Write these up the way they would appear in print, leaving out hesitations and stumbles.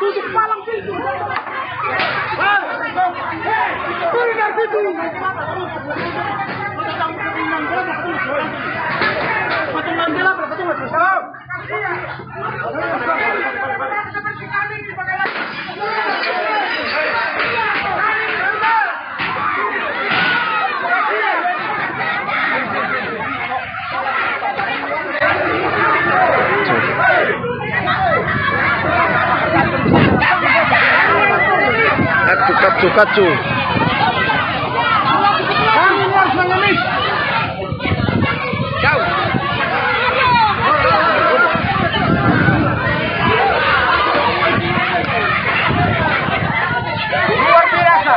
tutup palang pintu. Turun dari situ. Kacu. Luar biasa.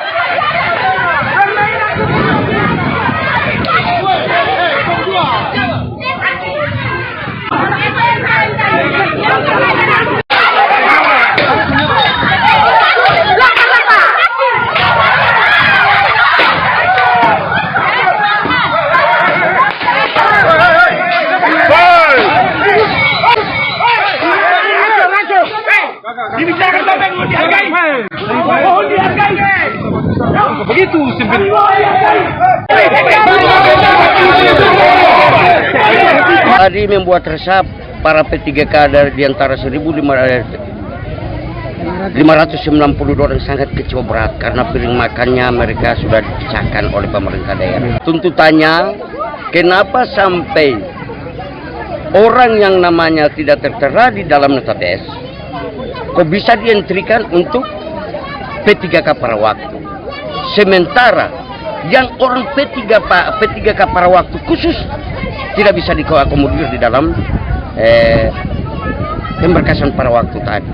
Dibicarakan sampai mau dihargai. Mohon dihargai. Begitu sebenarnya. Tadi membuat resah para P3K di antara 1.592 orang sangat kecewa berat karena piring makannya mereka sudah dipecahkan oleh pemerintah daerah. Tuntutannya, kenapa sampai orang yang namanya tidak tertera di dalam database kok bisa dientrikan untuk P3K para waktu, sementara yang orang P3K para waktu khusus tidak bisa diakomodir di dalam pemberkasan para waktu tadi.